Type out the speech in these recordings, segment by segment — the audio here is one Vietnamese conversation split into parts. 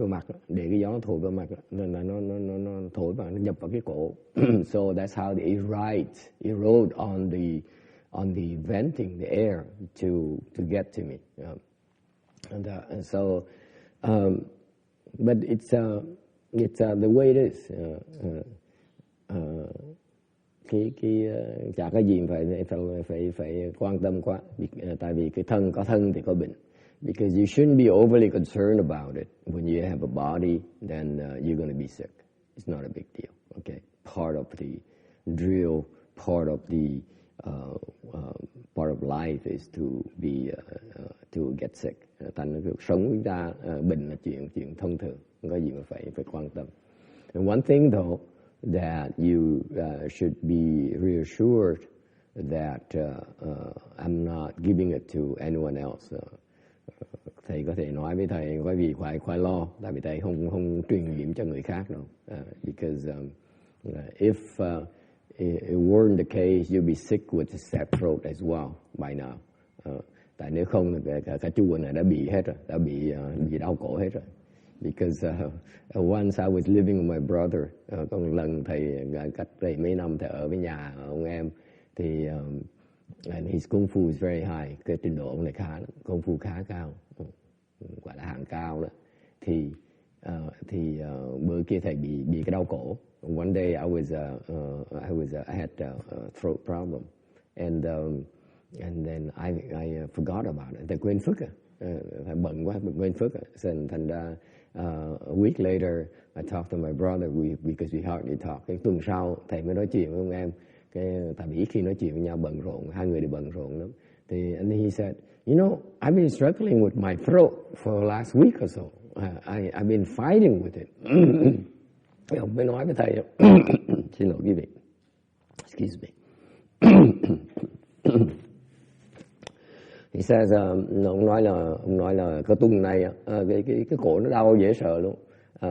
vào mặt, để cái gió nó thổi vào mặt, nên là nó thổi vào, nó nhập vào cái cổ. So that's how they erode on the venting the air to get to me. And so, but it's the way it is. Chả có gì phải quan tâm quá, tại vì cái thân có thân thì có bệnh. Because you shouldn't be overly concerned about it. When you have a body, then you're going to be sick. It's not a big deal. Okay, part of the drill, part of life is to get sick. Thành cuộc sống chúng ta bệnh là chuyện thông thường, không có gì mà phải quan tâm. And one thing though that you should be reassured that I'm not giving it to anyone else. Thầy có thể nói với thầy có gì phải lo, tại vì thầy không truyền nhiễm cho người khác đâu. Because if it weren't the case, you'd be sick with the strep throat as well by now. Tại nếu không cả chùa này đã bị hết rồi, đã bị đau cổ hết rồi. Because once I was living with my brother, có một lần thầy cách đây mấy năm thầy ở với nhà ông em thì and his kung fu is very high, cái trình độ ông này kung fu khá cao, gọi là hạng cao đó. Thì bữa kia thầy bị cái đau cổ. One day I had a throat problem, and then I forgot about it. Thầy quên phức thầy bận quá, quên phức thành ra a week later I talked to my brother because we hardly talk. Cái tuần sau thầy mới nói chuyện với ông em. Tại vì ít khi nói chuyện với nhau, bận rộn, hai người đều bận rộn lắm. And he said, you know, I've been struggling with my throat for the last week or so. I've been fighting with it. Ông mới nói với thầy, xin lỗi quý vị, excuse me. He says, ông nói là cái tuần này cái cổ nó đau dễ sợ luôn.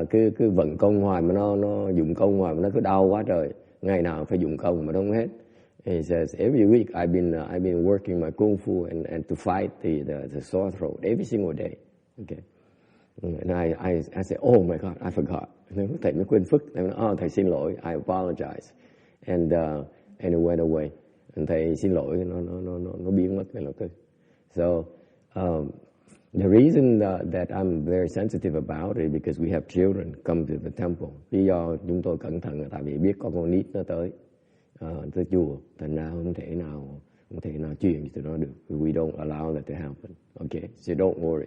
Cứ vận công hoài mà nó dụng công hoài mà nó cứ đau quá trời. Ngày nào phải dụng công mà không hết. He says every week I've been working my kung fu and to fight the sore throat every single day. Okay. And I said, oh my God, I forgot. Thầy mới quên phức. Thầy nói, thầy xin lỗi, I apologize. And it went away. And thầy xin lỗi, nó biến mất ngay lập tức. So the reason that I'm very sensitive about it because we have children come to the temple. Lý do chúng tôi cẩn thận là tại vì biết có con nít nó tới chùa, thành ra không thể nào truyền cho nó được. We don't allow that to happen. Okay, so don't worry.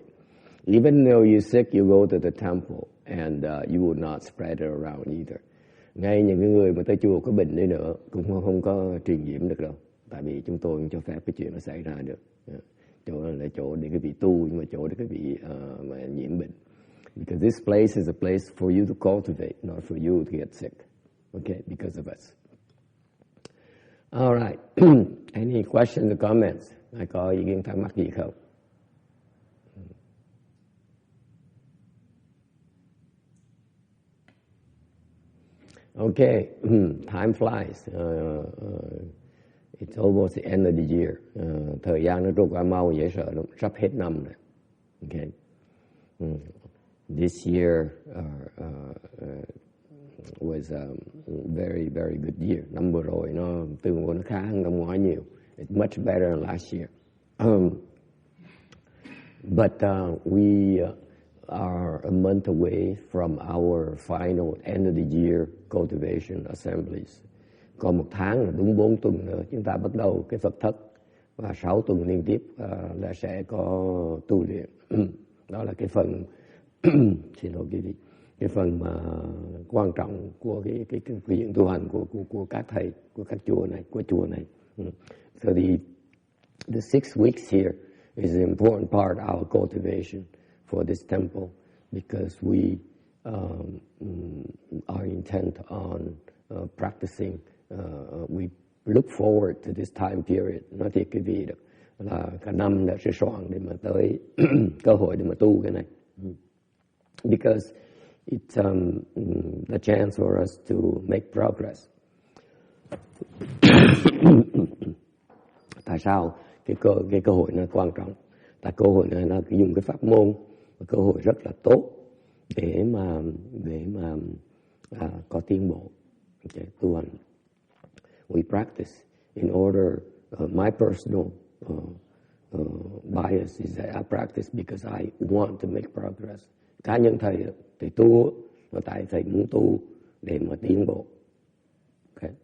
Even though you're sick, you go to the temple and you will not spread it around either. Ngay những cái người mà tới chùa có bệnh đi nữa cũng không có truyền nhiễm được đâu, tại vì chúng tôi không cho phép cái chuyện nó xảy ra được. Chỗ là chỗ để cái vị tu, nhưng mà chỗ để cái vị mà nhiễm bệnh. Because this place is a place for you to cultivate, not for you to get sick. Okay, because of us. All right. Any questions or comments? Ai có ý kiến thắc mắc gì không? Okay, time flies. It's almost the end of the year. Thời gian nó trôi qua mau dễ sợ lắm, sắp hết năm rồi. Okay. This year was a very, very good year. Năm vừa rồi nó tương đối nó khá hơn năm ngoái nhiều. It's much better than last year. But we are a month away from our final end of the year cultivation assemblies. Còn 1 tháng là đúng 4 tuần nữa chúng ta bắt đầu cái Phật thất, và 6 tuần liên tiếp là sẽ có tu luyện. Đó là cái phần xin lỗi quý vị, cái phần mà quan trọng của cái chuyện tu hành của các thầy, của các chùa này, của chùa này. So the 6 weeks here is an important part of our cultivation for this temple, because we are intent on practicing. We look forward to this time period. Nói thiệt quý vị được là cả năm đã sẽ soạn để mà tới cơ hội để mà tu cái này. Because it's the chance for us to make progress. Tại sao cái cơ hội nó quan trọng? Tại cơ hội này nó dùng cái pháp môn, cơ hội rất là tốt để mà có tiến bộ. Okay, tu hành. We practice in order. My personal bias is that I practice because I want to make progress. Cá nhân thầy tu mà tại thầy muốn tu để mà tiến bộ. Okay,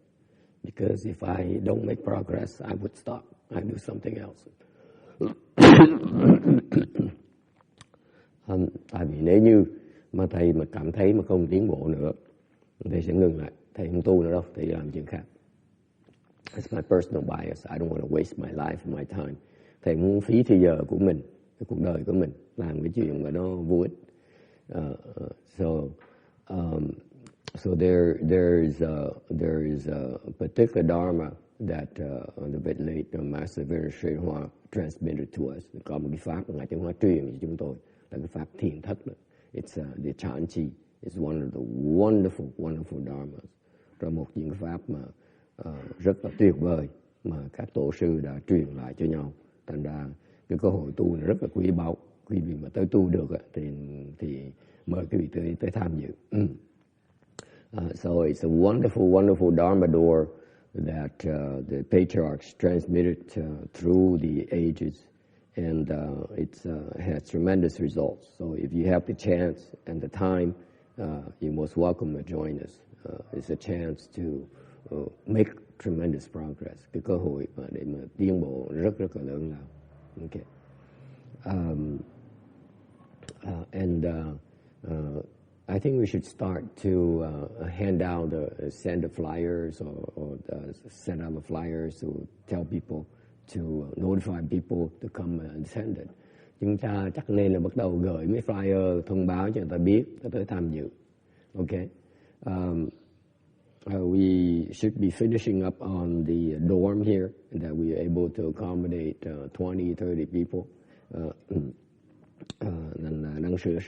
because if I don't make progress, I would stop. I do something else. Tại vì nếu như mà thầy mà cảm thấy mà không tiến bộ nữa, thầy sẽ ngừng lại. Thầy không tu nữa đâu, thầy làm chuyện khác. That's my personal bias. I don't want to waste my life and my time. Thầy muốn phí thời giờ của mình, cái cuộc đời của mình, làm cái chuyện mà nó vô ích. So there is a particular dharma that the vị late Master Venerable Hoa transmitted to us. Có một cái pháp mà Ngài Chân Hoa truyền cho chúng tôi là cái pháp thiền thất. It's the Chanchi. It's one of the wonderful dharmas. Rồi một những pháp mà rất là tuyệt vời mà các tổ sư đã truyền lại cho nhau. Thành ra cái cơ hội tu này rất là quý báu. Quý vị mà tới tu được thì mời quý vị tới tham dự. So it's a wonderful dharma door that the patriarchs transmitted through the ages, and it has tremendous results. So if you have the chance and the time, you're most welcome to join us. It's a chance to make tremendous progress. Cái cơ hội mà để mà tiến bộ rất là lớn lao. Okay. I think we should start to hand out send the flyers or send out the flyers to tell people, to notify people to come and attend it. Chúng ta chắc nên là bắt đầu gửi mấy flyer thông báo cho người ta biết tới tham dự. Okay. We should be finishing up on the dorm here that we are able to accommodate 20-30 people. Đang sửa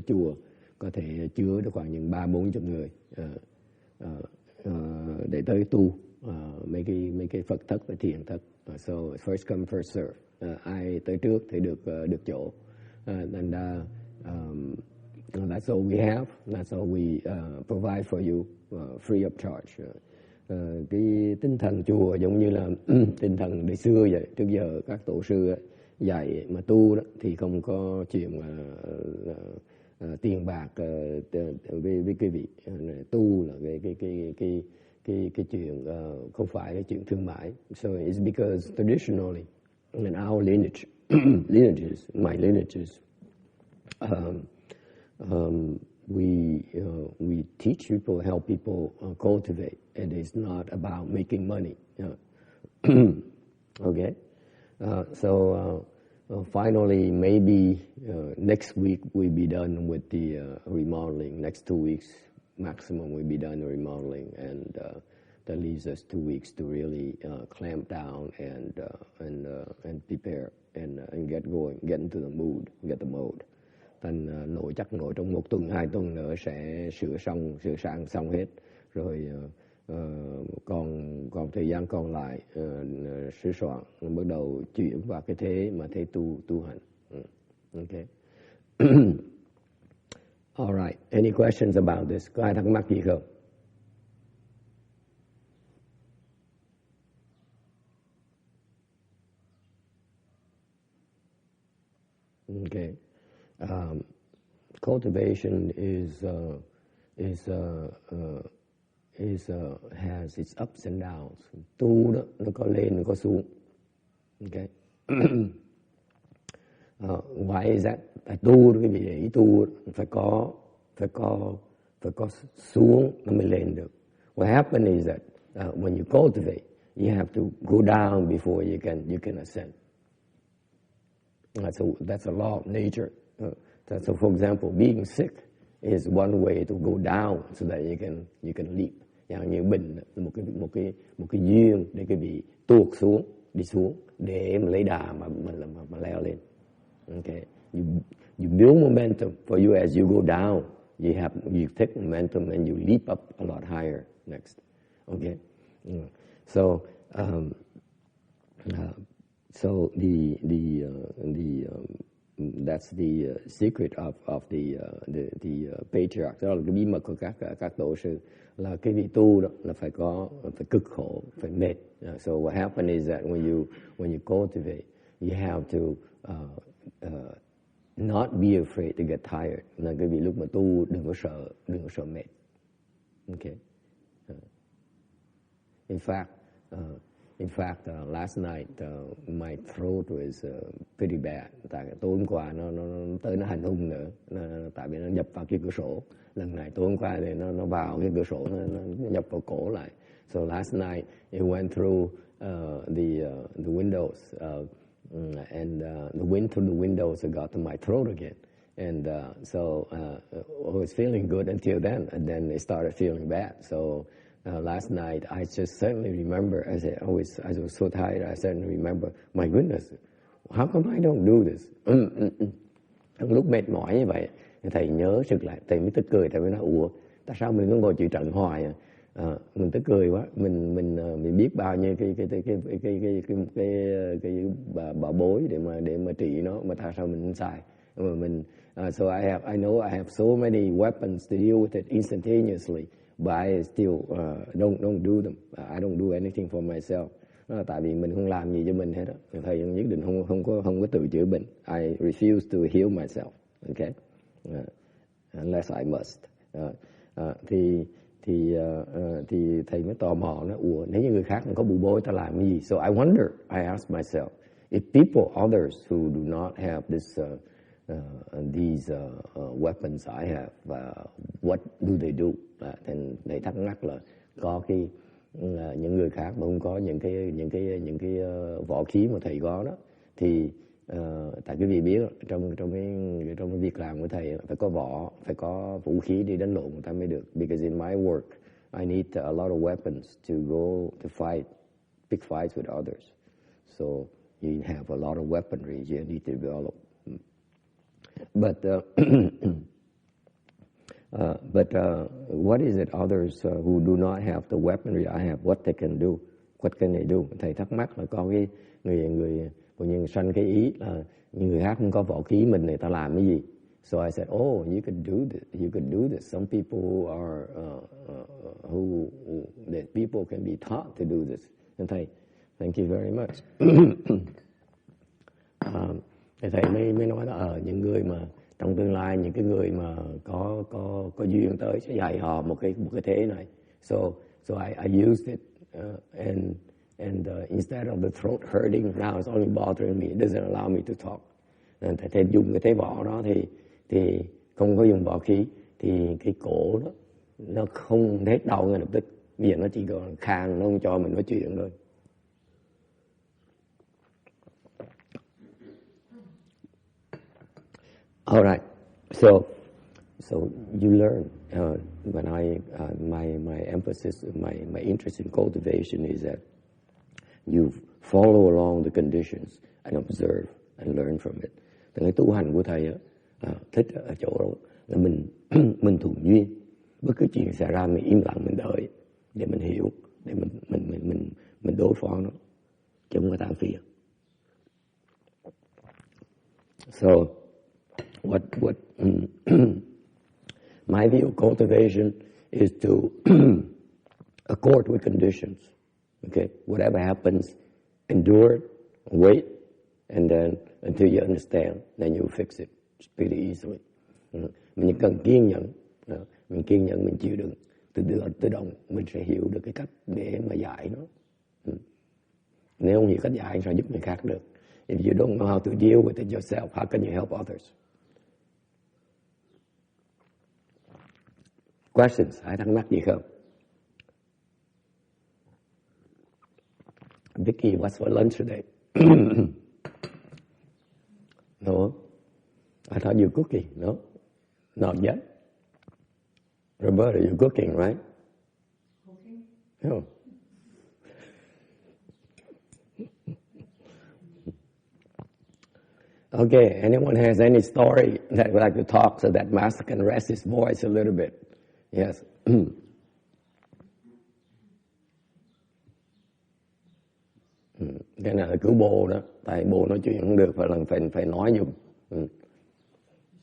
chùa có thể chứa được khoảng những 3-400 người để tới tu mấy cái Phật thất và thiền thất. So first come first serve. Ai tới trước thì được chỗ. And that's all we have. That's all we provide for you, free of charge. Cái tinh thần chùa giống như là tinh thần ngày xưa vậy. Trước giờ các tổ sư dạy mà tu đó thì không có chuyện tiền bạc với quý vị. Tu là cái chuyện không phải cái chuyện thương mại. So it's because traditionally in our my lineages, we teach people, help people cultivate, and it's not about making money. Okay, so finally, maybe next week we'll be done with the remodeling. Next 2 weeks maximum we'll be done remodeling, and that leaves us 2 weeks to really clamp down and prepare and get going, get into the mood, get the mode. Thành nội trong 1 tuần 2 tuần nữa sẽ sửa sang xong hết rồi. Còn thời gian còn lại sửa soạn bắt đầu chuyển vào cái thế mà thế tu hành. Okay. All right. Any questions about this? Có ai thắc mắc gì không? Okay. Cultivation has its ups and downs. Tu đó nó có lên nó có xuống. Okay. Why is that? Tại tu đó, cái vị để tu phải có xuống nó mới lên được. What happens is that when you cultivate, you have to go down before you can ascend. That's a law of nature. So for example, being sick is one way to go down so that you can leap.อย่างnhư bệnh là một cái duyên để cái vị tuột xuống, đi xuống để mà lấy đà mà leo lên. Okay, you build momentum for you as you go down. You take momentum and you leap up a lot higher next. Okay, so that's the secret of the patriarch. Đó là cái bí mật của các tổ sư, là cái vị tu đó là phải cực khổ, phải mệt. So what happens is that when you cultivate, you have to not be afraid to get tired. Là cái vị lúc mà tu đừng có sợ mệt. Okay. In fact, last night my throat was pretty bad. Tại tối hôm qua nó tới nó hành hung nữa, tại vì nó nhập vào cái cửa sổ. Lần này tối hôm qua thì nó vào cái cửa sổ, nó nhập vào cổ lại. So last night it went through the windows, and the wind through the windows got to my throat again. And so I was feeling good until then, and then it started feeling bad. So last night I just suddenly remember, I was so tired, I suddenly remember, my goodness, how come I don't do this? Lúc mệt mỏi như vậy, thầy nhớ sực lại, thầy mới tức cười, thầy mới nói, ủa, tại sao mình cứ ngồi chịu trận hoài à? Mình tức cười quá, mình biết bao nhiêu cái bảo bối để mà trị nó, mà tại sao mình không xài? Mà mình so I know I have so many weapons to deal with it instantaneously, but I still don't do them. I don't do anything for myself. Tại vì mình không làm gì cho mình hết á. Thầy nhất định không có tự chữa bệnh. I refuse to heal myself. Okay, unless I must. Thì thầy mới tò mò nó, ủa, nếu như người khác không có bù bối ta làm cái gì? So I wonder, I ask myself, if others who do not have these weapons I have, what do they do? Thì thầy thắc mắc là có những người khác mà không có những cái võ khí mà thầy có đó, thì tại quý vị biết trong cái việc làm của thầy phải có vũ khí đi đánh lộn người ta mới được. Because in my work I need a lot of weapons to go to fight big fights with others. So you have a lot of weaponry you need to develop. But what is it others who do not have the weaponry I have, what they can do? What can they do? Thầy thắc mắc là có cái người nhưng sanh cái ý là những người khác không có võ khí, người ta làm cái gì? So I said, oh, you could do this. You could do this. Some people are that people can be taught to do this. And thầy, thank you very much. Thầy mới nói là những người mà trong tương lai, những cái người mà có duyên tới sẽ dạy họ một cái thế này. So I used it and instead of the throat hurting, now it's only bothering me. It doesn't allow me to talk. Thầy dùng cái thế võ đó thì không có dùng võ khí thì cái cổ đó nó không hết đau ngay lập tức. Bây giờ nó chỉ còn khang, nó không cho mình nói chuyện thôi. All right. So you learn. When my emphasis, my interest in cultivation is that you follow along the conditions and observe and learn from it. Cái tu hành của thầy thích ở chỗ đó là mình thuận duyên, bất cứ chuyện xảy ra mình im lặng mình đợi để mình hiểu, để mình đối phó nó, chứ không có tan phiền. So what my view of cultivation is to accord with conditions. Okay, whatever happens, endure it, wait, and then until you understand, then you fix it pretty easily. Mình cần kiên nhẫn, mình chịu đựng, tự động mình sẽ hiểu được cái cách để mà dạy nó. Nếu không hiểu cách dạy, sao giúp người khác được? If you don't know how to deal with it yourself, how can you help others? Questions? Ai thắc mắc gì không? Vicky, what's for lunch today? No? I thought you were cooking. No? Not yet? Roberta, you're cooking, right? Cooking? No. Okay, anyone has any story that would like to talk so that Master can rest his voice a little bit? Yes. Cái này là cứu bồ đó, tại bồ nói chuyện không được, phải nói giùm. You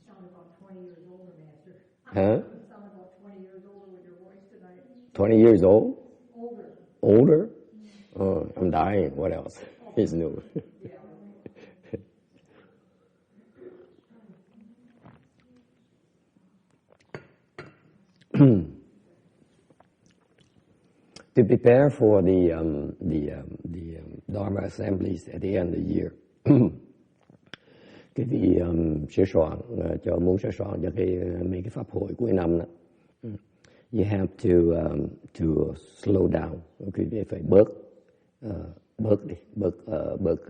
sound about 20 years older, Master. Huh? You sound about 20 years older with your voice tonight. 20 years old? Older. Older? Oh, I'm dying. What else is new? To prepare for the Dharma assemblies at the end of the year, cái vị sửa soạn muốn sửa soạn cho mấy cái pháp hội cuối năm đó, you have to slow down. Quý vị phải bớt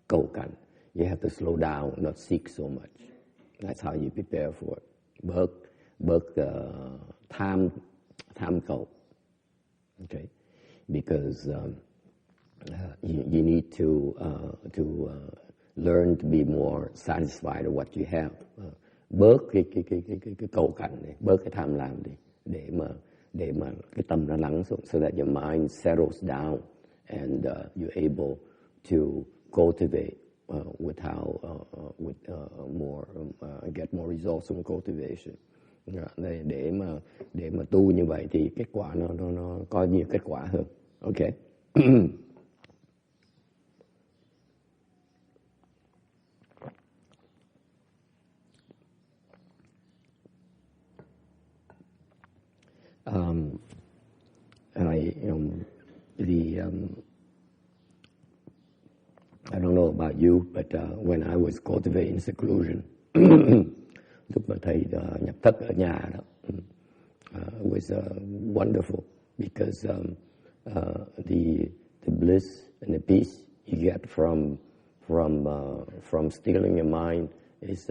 cầu cạnh. You have to slow down, not seek so much. That's how you prepare for it. Bớt tham cầu. Okay, because you need to learn to be more satisfied with what you have. Bớt cái cầu cạnh này, bớt cái tham lam đi, để mà cái tâm nó lắng xuống, so that your mind settles down and you're able to cultivate get more results from cultivation. Để mà tu như vậy thì kết quả nó có nhiều kết quả hơn. Okay. I don't know about you, but when I was cultivating seclusion, lúc mà thầy nhập thất ở nhà đó, it was wonderful because the bliss and the peace you get from stilling your mind is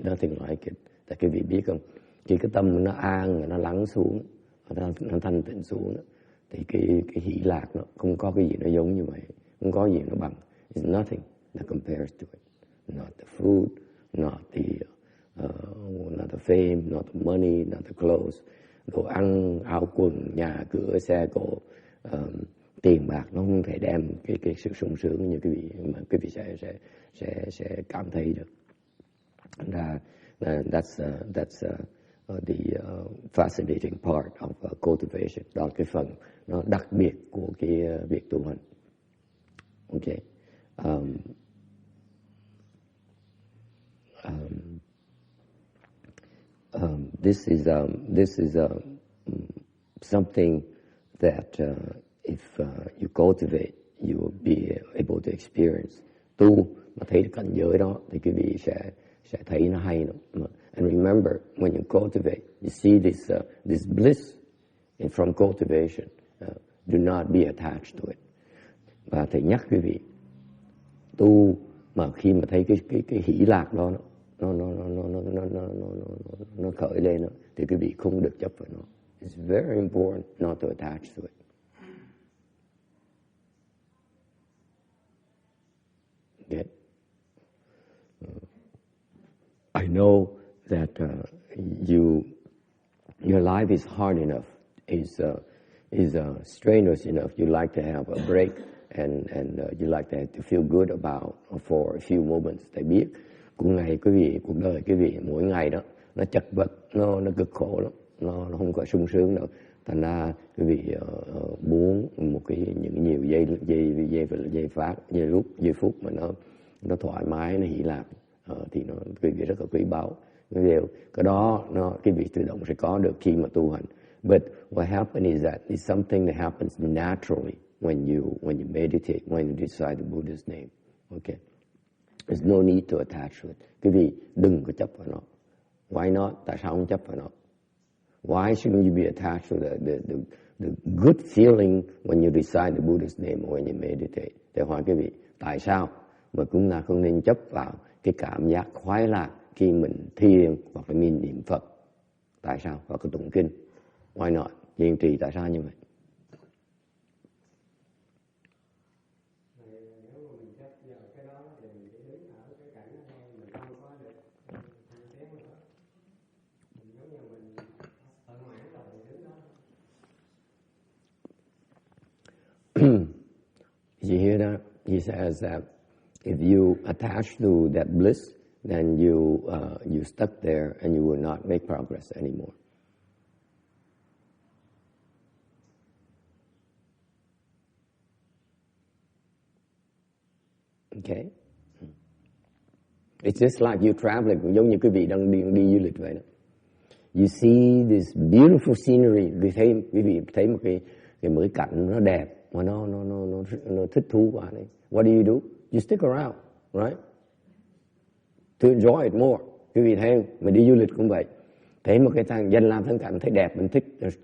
nothing like it. Tại quý vị biết không, khi cái tâm nó an, nó lắng xuống, nó thanh tịnh xuống, thì cái hỷ lạc nó không có cái gì nó giống như vậy, không có gì nó bằng. It's nothing that compares to it. Not the food, not the fame, not the money, not the clothes. Đồ ăn, áo quần, nhà cửa, xe cộ, tiền bạc nó không thể đem cái sự sung sướng như quý vị sẽ cảm thấy được. That's the fascinating part of cultivation. Đó là cái phần nó đặc biệt của cái việc tu hành. Okay. This is something that if you cultivate, you will be able to experience. Tu mà thấy cảnh giới đó thì quý vị sẽ thấy nó hay lắm. And remember, when you cultivate, you see this bliss from cultivation. Do not be attached to it. Và thầy nhắc quý vị, tu mà khi mà thấy cái hỷ lạc đó nó khởi lên đó, thì quý vị không được chấp vào nó. It's very important not to attach to it. Okay. I know that your life is hard enough, is strenuous enough. You like to have a break, and you like to feel good about for a few moments. Thầy biết cuộc đời quý vị mỗi ngày đó nó chật vật, nó cực khổ lắm, nó không có sung sướng đâu. Thành ra quý vị muốn nhiều giây phút mà nó thoải mái, nó hỷ lạc, thì quý vị rất là quý báu. Cái đó quý vị tự động sẽ có được khi mà tu hành. But what happens is that it's something that happens naturally when you meditate, when you recite the Buddha's name. Okay. There's no need to attach to it. Quý vị đừng có chấp vào nó. Why not? Tại sao không chấp vào nó? Why shouldn't you be attached to the good feeling when you recite the Buddha's name or when you meditate? Để hỏi quý vị, tại sao mà chúng ta không nên chấp vào cái cảm giác khoái lạc khi mình thiền hoặc là mình niệm Phật? Tại sao? Hoặc là tụng kinh? Why not? Kiên trì tại sao như vậy? You hear that? He says that if you attach to that bliss, then you stuck there and you will not make progress anymore. Okay. It's just like you traveling, cũng giống như quý vị đang đi du lịch vậy đó. You see this beautiful scenery, quý vị thấy một cái cảnh nó đẹp mà nó thích thú quá đấy. What do? You stick around, right? To enjoy it more. Quý vị thấy không? Mình đi du lịch cũng vậy. Thấy một cái danh lam thắng cảnh thấy đẹp, mình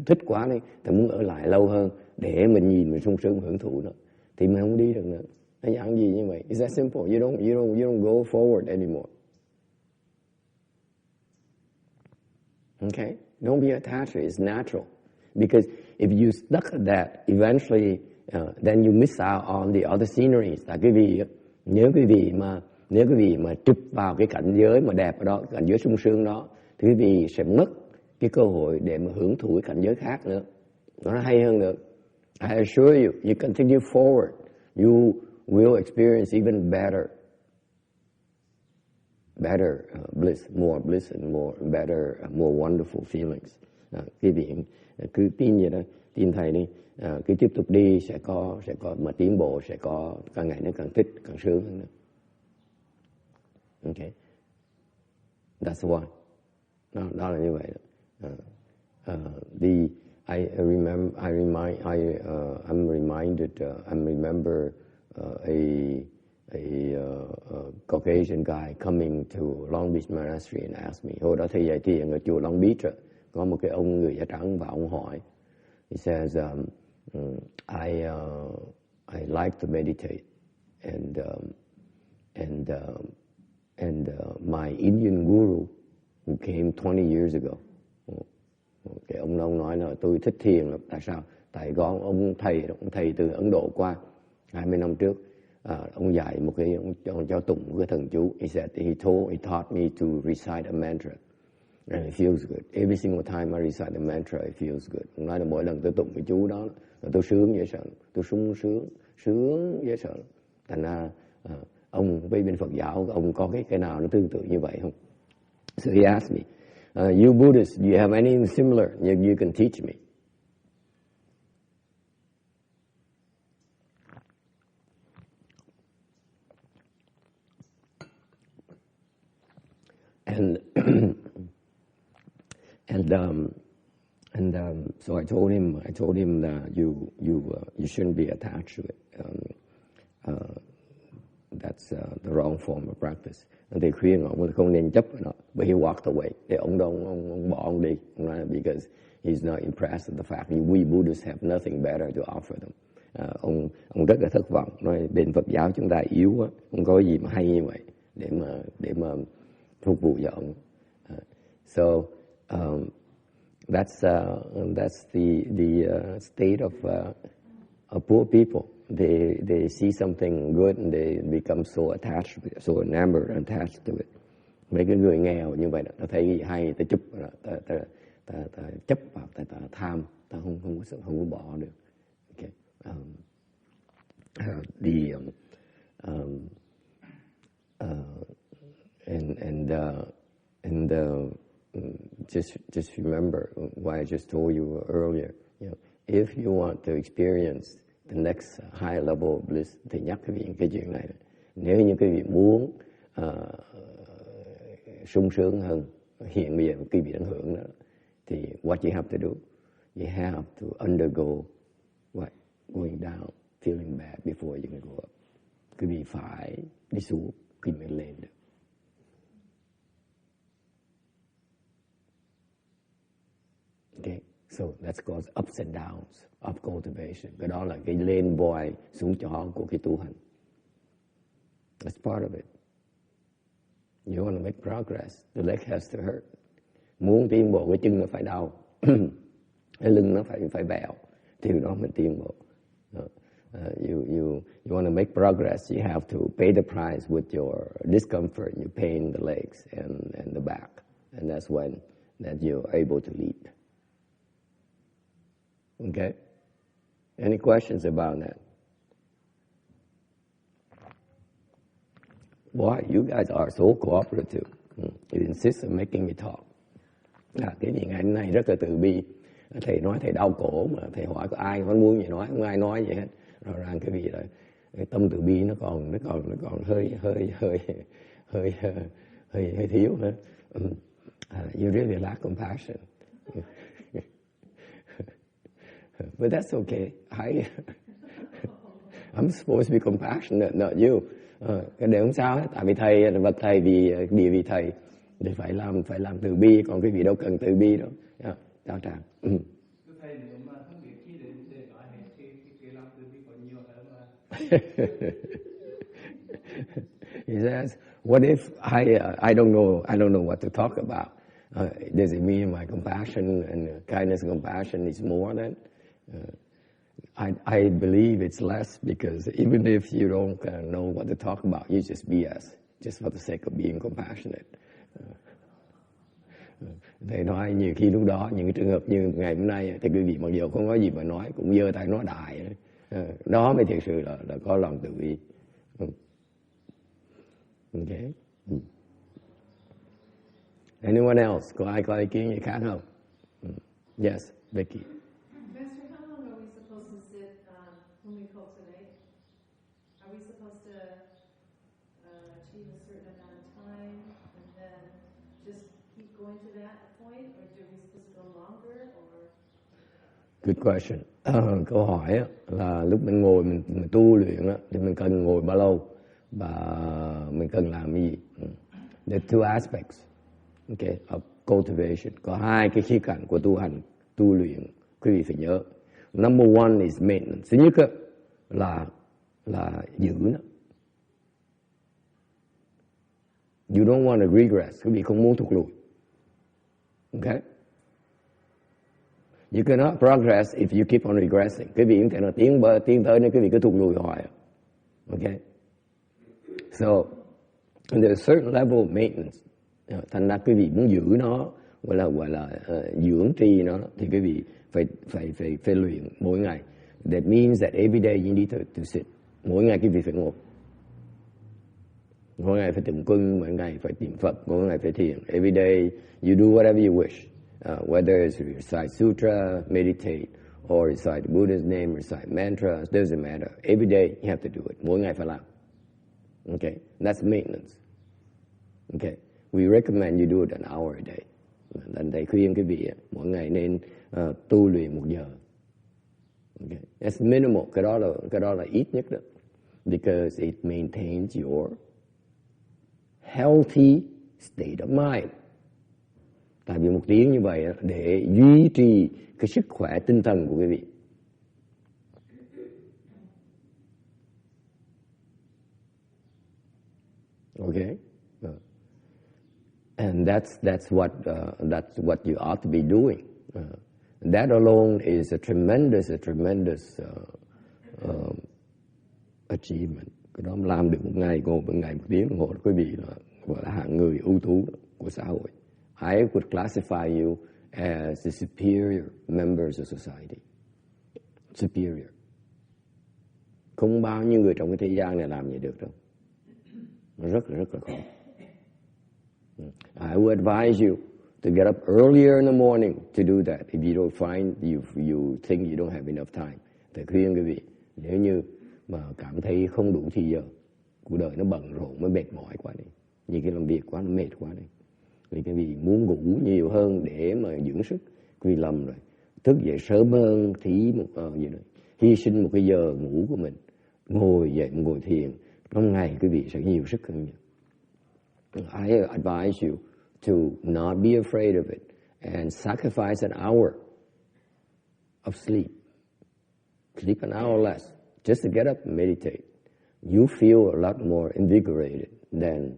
thích quá đấy, thì muốn ở lại lâu hơn để mình nhìn, mình sung sướng hưởng thụ nó. Thì mình không đi được nữa. Nó dạng gì như vậy? It's that simple. You don't go forward anymore. Okay? Don't be attached to it. It's natural. Because if you stuck at that, eventually, then you miss out on the other sceneries. Là nếu quý vị mà chụp vào cái cảnh giới mà đẹp ở đó, cảnh giới sung sướng đó, thì quý vị sẽ mất cái cơ hội để mà hưởng thụ cái cảnh giới khác nữa. Nó hay hơn nữa. I assure you, you continue forward, you will experience even better bliss, more bliss and more wonderful feelings. Quý vị cứ tin vậy đó, tin thầy đi, cứ tiếp tục đi sẽ có mà tiến bộ, sẽ có càng ngày nó càng thích, càng sướng hơn nữa. Okay, that's why. Đó là như vậy đó. I remember a Caucasian guy coming to Long Beach Monastery and asked me. Hồi đó thầy dạy thiền ở chùa Long Beach, có một cái ông người da trắng và ông hỏi. He says, I like to meditate, and my Indian guru who came 20 years ago. Cái ông nói là tôi thích thiền lắm. Tại sao? Tại có ông thầy từ Ấn Độ qua 20 năm trước. Ông dạy ông cho tụng một cái thần chú. He said he taught me to recite a mantra, and it feels good. Every single time I recite the mantra, it feels good. Ông nói là mỗi lần tôi tụng cái chú đó, tôi sướng dễ sợ, tôi sướng dễ sợ. Thành ra ông với bên Phật giáo, ông có cái nào nó tương tự như vậy không? So he asked me, you Buddhists, do you have anything similar you can teach me? So I told him that you shouldn't be attached to it. That's the wrong form of practice. Thầy khuyên ông không nên chấp vào nó. But he walked away. Để ông bỏ ông đi. Because he's not impressed with the fact that we Buddhists have nothing better to offer them. Ông rất là thất vọng. Nói bên Phật giáo chúng ta yếu quá, không có gì mà hay như vậy để mà phục vụ cho ông. So that's the state of poor people. They see something good and they become so attached, so enamored and attached to it. Mấy cái người nghèo như vậy đó, ta thấy gì hay, ta chụp vào đó, ta chấp vào, ta tham, ta không có bỏ được. Okay. Just remember what I just told you earlier. If you want to experience the next high level of bliss, thì nhắc quý vị cái chuyện này. Nếu như quý vị muốn sung sướng hơn, hiện bây giờ quý vị đang hưởng đó, thì what you have to do, you have to undergo going down, feeling bad before you can go up. Quý vị phải đi xuống, quý vị mới lên được. Okay, so that's called ups and downs of cultivation. Cái đó là cái lên voi xuống chó của cái tu hành. That's part of it. You want to make progress, the leg has to hurt. Muốn tiến bộ, cái chân nó phải đau, cái lưng nó phải bẹo, thì đó mới tiến bộ. You want to make progress, you have to pay the price with your discomfort. You pain the legs and the back, and that's when that you're able to lead. Okay? Any questions about that? Why? You guys are so cooperative. You insist on making me talk. Cái gì ngày hôm nay rất là từ bi. Thầy nói thầy đau cổ mà thầy hỏi có ai có muốn gì nói, không ai nói gì hết. Rõ ràng cái vị là cái tâm từ bi nó còn hơi thiếu nữa. You really lack compassion. But that's okay. I'm supposed to be compassionate, not you. Cái điều không sao hết, tại vì thầy vật thầy vì thầy thì phải làm từ bi, còn cái vị đâu cần từ bi đâu. Chào Tràng. Thầy nếu mà không biết chi đến để nói hết thì làm từ bi còn nhiều hơn mà. He says, what if I don't know what to talk about? Does it mean my compassion and kindness and compassion is more than? I believe it's less, because even if you don't know what to talk about, you just BS, just for the sake of being compassionate. Thầy nói nhiều khi lúc đó những cái trường hợp như ngày hôm nay thì quý vị mặc dù không có gì mà nói cũng giơ tay nói đại, đó mới thật sự là có lòng từ bi. Okay. Anyone else? Có ai có ý kiến gì khác không? Yes, Vicky. Master, how long are we supposed to sit when we cultivate? Are we supposed to achieve a certain amount of time and then just keep going to that point, or are we supposed to go longer? Or Good question. Câu hỏi là lúc mình ngồi mình tu luyện thì mình cần ngồi bao lâu và mình cần làm gì? There are two aspects, okay, of cultivation. Có hai cái khía cạnh của tu luyện. Quý vị phải nhớ. Number one is maintenance. Thứ nhất là giữ nó. You don't want to regress. Quý vị không muốn thụt lùi. Okay? You cannot progress if you keep on regressing. Quý vị không thể nào tiến tới nên quý vị cứ thụt lùi hoài. Okay? So, there's a certain level of maintenance. Thành ra quý vị muốn giữ nó, gọi là dưỡng trì nó, thì quý vị phải luyện mỗi ngày. That means that every day you need to sit. Mỗi ngày quý vị phải ngồi. Mỗi ngày phải tụng kinh, mỗi ngày phải niệm Phật, mỗi ngày phải thiền. Every day you do whatever you wish. Whether it's recite sutra, meditate, or recite the Buddha's name, recite mantras, doesn't matter. Every day you have to do it. Mỗi ngày phải làm. Okay, that's maintenance. Okay, we recommend you do it an hour a day. Lần thầy khuyên quý vị mỗi ngày nên tu luyện 1 giờ. Okay, that's minimal. Cái đó là ít nhất đó, because it maintains your healthy state of mind. Tại vì 1 tiếng như vậy để duy trì cái sức khỏe tinh thần của quý vị. Okay, and that's what you ought to be doing. That alone is a tremendous achievement. Cái đó làm được 1 ngày, ngồi 1 ngày 1 tiếng đồng hồ, quý vị là gọi là hạng người ưu tú của xã hội. I would classify you as the superior members of society. Superior. Không bao nhiêu người trong cái thế gian này làm vậy được đâu. Rất là khó. I would advise you to get up earlier in the morning to do that. If you don't find, you think you don't have enough time. Thầy khuyên quý vị, nếu như mà cảm thấy không đủ thì giờ, cuộc đời nó bận rộn, nó mệt mỏi quá đi, nhiều khi làm việc quá, nó mệt quá đi. Vì quý vị muốn ngủ nhiều hơn để mà dưỡng sức, quý vị lầm rồi. Thức dậy sớm hơn thì gì đó, hy sinh một cái giờ ngủ của mình, ngồi dậy ngồi thiền, trong ngày quý vị sẽ nhiều sức hơn. I advise you to not be afraid of it and sacrifice an hour of sleep. Sleep an hour less, just to get up and meditate. You feel a lot more invigorated than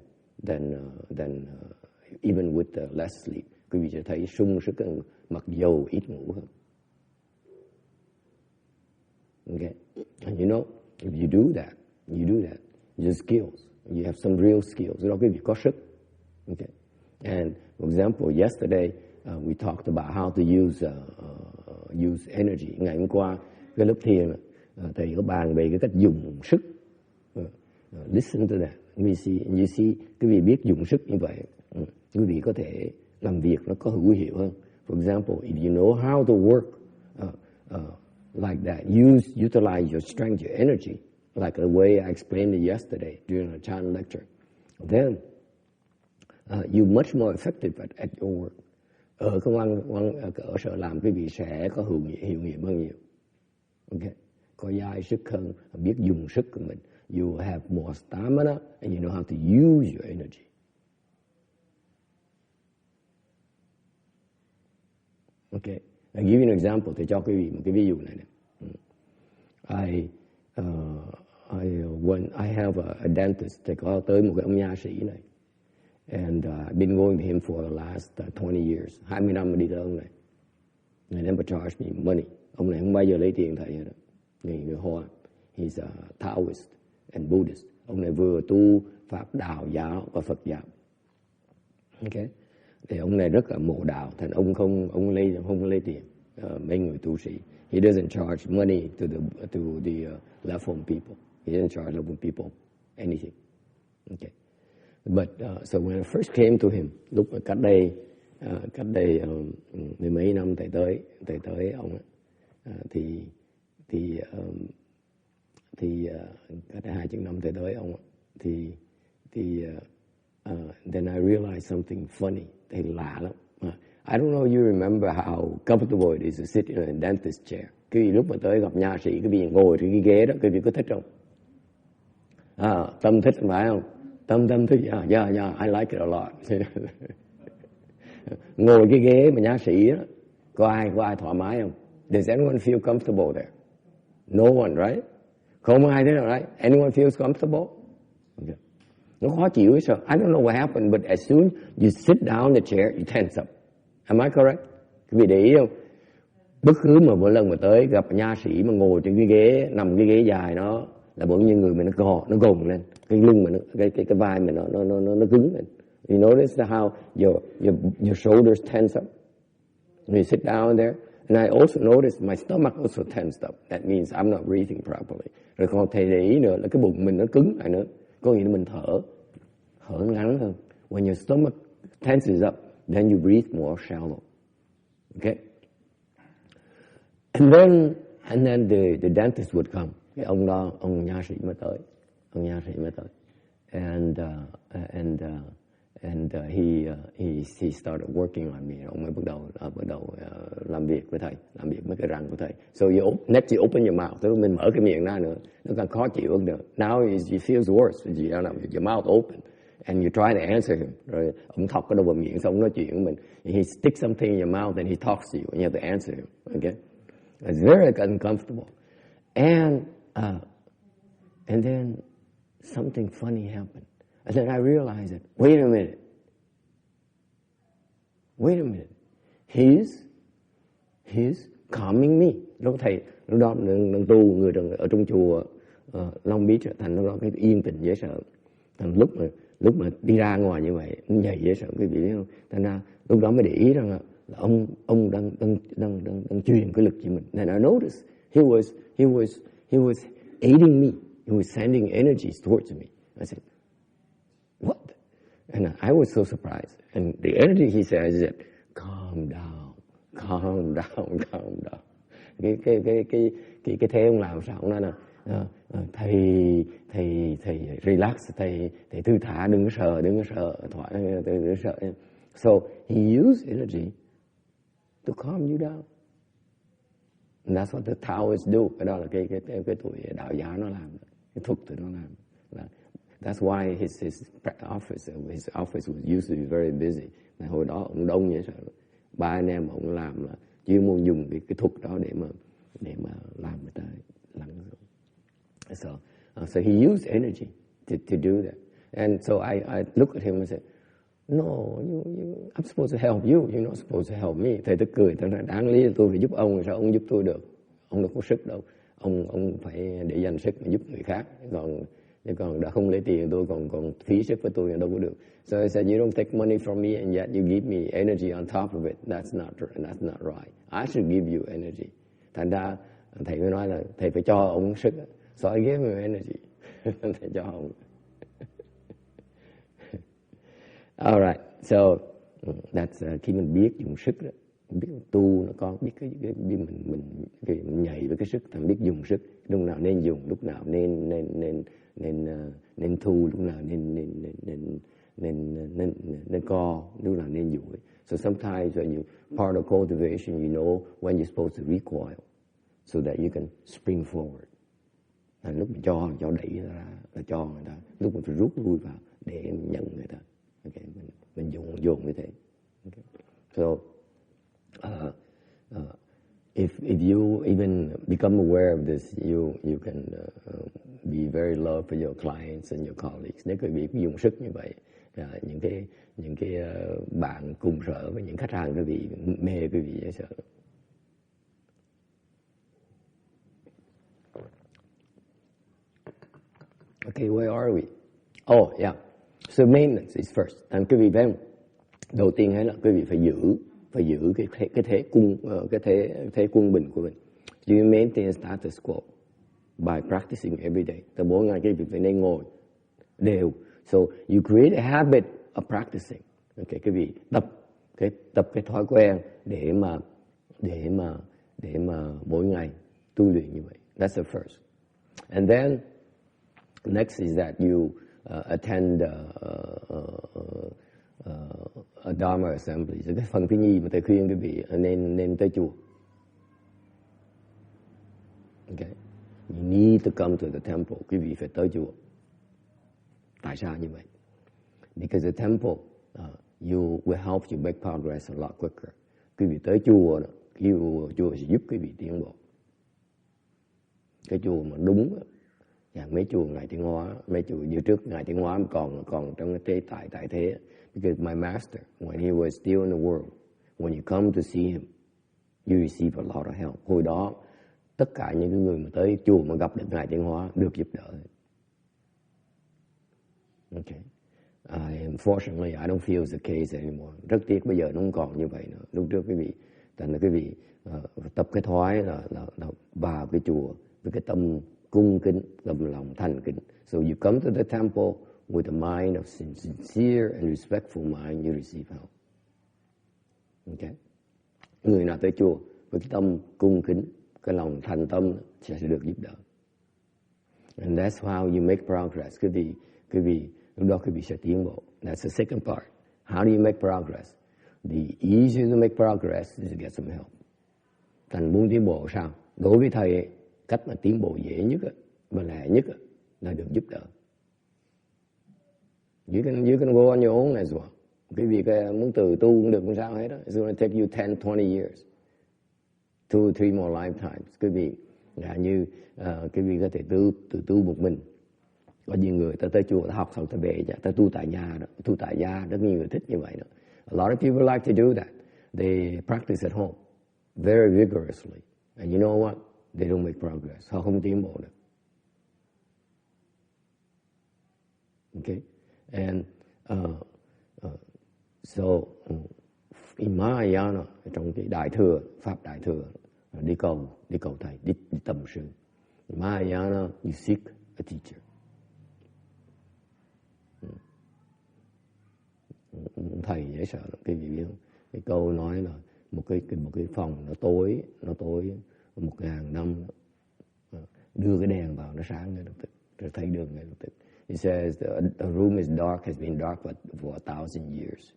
even with the less sleep. Quý vị sẽ thấy sung sức hơn, mặc dầu ít ngủ hơn. Okay, and you know, if you do that, your skills, you have some real skills. Đó quý vị có sức. Okay, and for example, yesterday we talked about how to use energy. Ngày hôm qua cái lớp thiền thầy có bàn về cái cách dùng sức. Listen to that. you see, quý vị biết dùng sức như vậy, quý vị có thể làm việc nó có hữu hiệu hơn. For example, if you know how to work like that, utilize your strength, your energy, like the way I explained it yesterday during a Chan lecture, then you're much more effective at your work. Ở ở sở làm quý vị sẽ có hiệu nghiệm hơn nhiều. Okay. Có dai sức hơn, biết dùng sức của mình. You have more stamina and you know how to use your energy. Okay. I'll give you an example để cho quý vị một cái ví dụ này nè. I have a dentist, thì có tới một cái ông nha sĩ này. And I've been going to him for the last 20 years. 20 năm đi tới ông này. He never charged me money. Ông này không bao giờ lấy tiền thầy hết. Người Hoa. He's a Taoist and Buddhist. Ông này vừa tu Pháp Đạo giáo và Phật giáo. Okay. Thì ông này rất là mộ đạo, thành ông không lấy tiền mấy người tu sĩ. He doesn't charge money to the left-home people. He doesn't charge left-home people anything. Okay. But so when I first came to him, lúc cách đây mười mấy năm thầy tới ông thì cách đây 20 năm thầy tới ông thì then I realized something funny. Thầy lạ lắm. I don't know you remember how comfortable it is to sit in a dentist chair. Cái lúc mà tới gặp nha sĩ, cái vị ngồi trên cái ghế đó, cái vị có thích không? Tâm thích phải không? Tâm thích. Yeah, I like it a lot. Ngồi cái ghế mà nha sĩ đó, có ai thoải mái không? Does anyone feel comfortable there? No one, right? Không ai thế nào, right? Anyone feels comfortable? Okay. Nó khó chịu sao? I don't know what happened, but as soon you sit down in the chair, you tense up. Am I correct? Quý vị để ý không? Bất cứ một lần mà tới gặp nha sĩ mà ngồi trên cái ghế, nằm cái ghế dài nó là bỗng nhiên người mình nó gồng lên, cái lưng mình cái vai mình nó cứng lên. You notice how your shoulders tense up when you sit down there. And I also noticed my stomach also tensed up. That means I'm not breathing properly. Rồi còn thầy để ý nữa là cái bụng mình nó cứng lại nữa. Có nghĩa là mình thở ngắn hơn. When your stomach tenses up, then you breathe more shallow. Okay? And then the dentist would come. Cái ông nha sĩ mới tới. And he started working on me. Ông mới bắt đầu làm việc với thầy, làm việc với cái răng của thầy. So next you open your mouth. Tức là mình mở cái miệng ra nữa, nó càng khó chịu hơn nữa. Now it feels worse. Your mouth open and you try to answer him. Rồi ông thọc cái đầu vào miệng xong nói chuyện với mình. He sticks something in your mouth and he talks to you and you have to answer him. Okay? It's very uncomfortable. And then something funny happened. And then I realized that, wait a minute. He's calming me. Lúc đó đang tu người ở trong chùa Long Beach, thành lúc đó cái yên tĩnh dễ sợ. Thành lúc mà đi ra ngoài như vậy, nhảy dễ sợ quý vị biết không? Thành ra lúc đó mới để ý rằng là ông đang truyền cái lực cho mình. And I noticed he was aiding me. He was sending energies towards me. I said, what? And I was so surprised. And the energy he says is that, calm down. Cái thế ông làm sao? Ông nói là thầy relax, thầy thư thả, đừng sợ, đừng sợ. So he used energy to calm you down. And that's what the Taoists do. Cái đó là cái tuổi đạo giáo nó làm, cái thuật tụi nó làm. That's why his office was used to be very busy. Hồi đó ông đông vậy sao? 3 anh em ông làm là chuyên môn dùng cái thuật đó để mà làm người ta lắng xuống. So he used energy to do that. And so I looked at him and said, no, I'm supposed to help you. You're not supposed to help me. Thầy tức cười, thầy nói đáng lý tôi phải giúp ông, sao ông giúp tôi được? Ông đâu có sức đâu. Ông phải để dành sức mà giúp người khác. Còn đã không lấy tiền tôi còn phí sức với tôi đâu có được. So I said, you don't take money from me and yet you give me energy on top of it. That's not right. I should give you energy. Thành ra thầy mới nói là thầy phải cho ông sức. So I gave him energy. Thầy cho ông. Alright, so that's khi mình biết dùng sức đó, biết tu nó có biết biết mình nhảy với cái sức, thằng biết dùng sức, lúc nào nên dùng, lúc nào nên thu, lúc nào nên co, lúc nào nên duỗi. So sometimes when you part of cultivation, you know when you're supposed to recoil, so that you can spring forward. Lúc mình cho đẩy người ta ra là cho người ta, lúc mình phải rút lui vào để nhận người ta. Okay, mình dùng như thế. Okay. So if you even become aware of this, you can be very loved for your clients and your colleagues. Nếu quý vị dùng sức như vậy, những cái bạn cùng sở với những khách hàng quý vị mê quý vị dễ sợ. Okay, where are we? Oh, yeah. So maintenance is first. And quý vị phải không? Đầu tiên là quý vị phải giữ cái thế quân bình của mình. You maintain status quo by practicing every day. Từ mỗi ngày quý vị phải nên ngồi đều. So you create a habit of practicing. Okay, quý vị tập cái thói quen để mà mỗi ngày tu luyện như vậy. That's the first. And then next is that you attend a Dharma assembly. So cái phần thứ nhì mà thầy khuyên quý vị nên tới chùa. Okay, you need to come to the temple. Quý vị phải tới chùa. Tại sao như vậy? Because the temple you will help you make progress a lot quicker. Quý vị tới chùa, chùa sẽ giúp quý vị tiến bộ. Cái chùa mà đúng, mấy chùa Ngài Tiến Hóa, mấy chùa như trước Ngài Tiến Hóa còn trong cái tại thế. Because my master, when he was still in the world, when you come to see him, you receive a lot of help. Hồi đó, tất cả những người mà tới chùa mà gặp được Ngài Tiến Hóa được giúp đỡ. Okay. Unfortunately, I don't feel it's the case anymore. Rất tiếc bây giờ nó không còn như vậy nữa. Lúc trước quý vị, thành là quý vị tập cái thói là vào cái chùa với cái tâm cung kính, lòng thành kính. So you come to the temple with a mind of sincere and respectful mind, you receive help. Okay. Người nào tới chùa với cái tâm cung kính, cái lòng thành tâm sẽ được giúp đỡ. And that's how you make progress. Quý vị lúc đó quý vị sẽ tiến bộ. That's the second part. How do you make progress? The easier to make progress is to get some help. Thành muốn tiến bộ sao? Đối với thầy, cách mà tiến bộ dễ nhất và lẹ nhất là được giúp đỡ. You can go on your own as well. Quý vị muốn từ tu cũng được, không sao hết đó. It's going to take you 10, 20 years. 2 or 3 more lifetimes. Quý vị quý vị có thể tự tu một mình. Có nhiều người ta tới chùa, ta học xong ta về, ta tu tại nhà đó. Tu tại gia, rất nhiều người thích như vậy đó. A lot of people like to do that. They practice at home very vigorously. And you know what? They don't make progress. Họ không tiến bộ được. Okay? And so in Mahayana, trong cái đại thừa, pháp đại thừa, đi cầu thầy, đi tầm sư. In Mahayana, you seek a teacher. Thầy dễ sợ lắm, cái gì biết không? Cái câu nói là một cái phòng nó tối 1000 năm, đưa cái đèn vào nó sáng ngay lập tức, rồi thấy đường ngay lập tức. It says a room is dark, has been dark for 1000 years.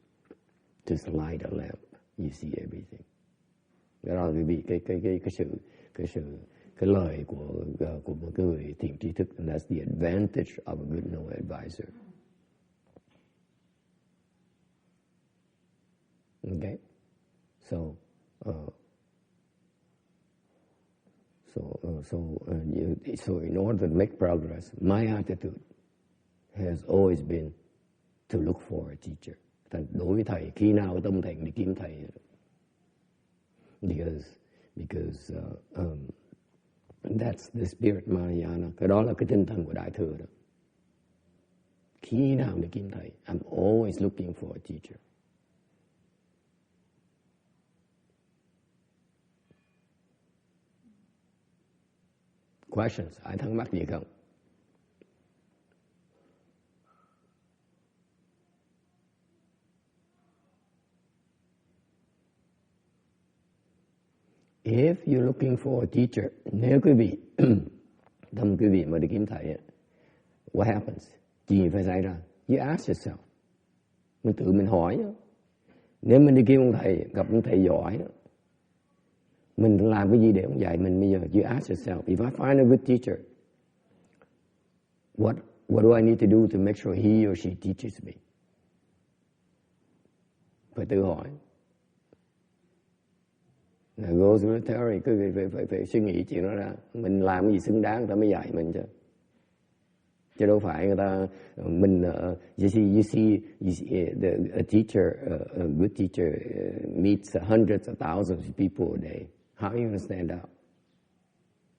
Just light a lamp, you see everything. Đó là vì cái lời của một người thiện tri thức, and that's the advantage of a good no advisor. Okay, so in order to make progress, my attitude has always been to look for a teacher. Đối với thầy, khi nào tâm thành đi kiếm thầy. Because that's the spirit Mahayana. Cái đó là cái tinh thần của đại thừa đó. Khi nào đi kiếm thầy, I'm always looking for a teacher. Questions? Ai thắc mắc gì không? If you're looking for a teacher, nếu quý vị tâm quý vị mà đi kiếm thầy, what happens? Gì phải xảy ra? You ask yourself. Mình tự mình hỏi. Nếu mình đi kiếm ông thầy, gặp ông thầy giỏi, mình làm cái gì để ông dạy mình bây giờ? You ask yourself, if I find a good teacher, what do I need to do to make sure he or she teaches me? Phải tự hỏi. Go through the theory, cứ phải suy nghĩ chuyện đó ra. Mình làm cái gì xứng đáng người ta mới dạy mình chứ. Chứ đâu phải người ta mình you see a teacher, a good teacher meets hundreds of thousands of people a day. How are you going to stand out?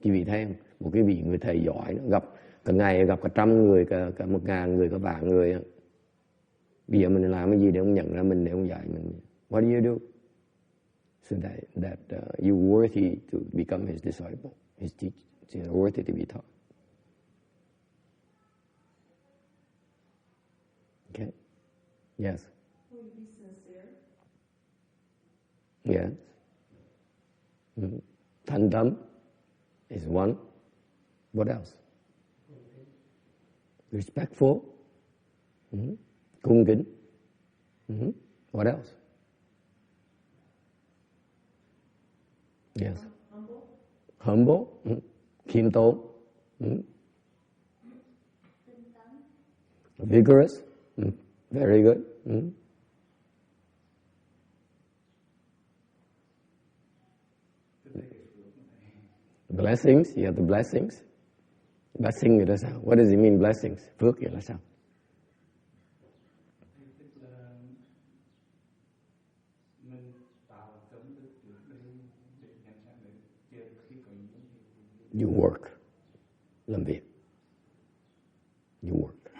Quý vị thấy không? Một cái vị người thầy giỏi nó gặp cả ngày gặp cả 100 người, cả 1.000 người, cả vạn người. Bây giờ mình làm cái gì để ông nhận ra mình, để ông dạy mình? What do you do? So that you're worthy to become his disciple, his teacher. You're worthy to be taught. Okay. Yes. Will you be sincere? Yes. Thành tâm is one. What else? Respectful. Cung kính. What else? Yes. Humble. Khiêm tốn. Vigorous. Very good. Blessings. You have the blessings. Blessing là sao? What does it mean blessings? Phước là sao? You work. Làm việc. You work.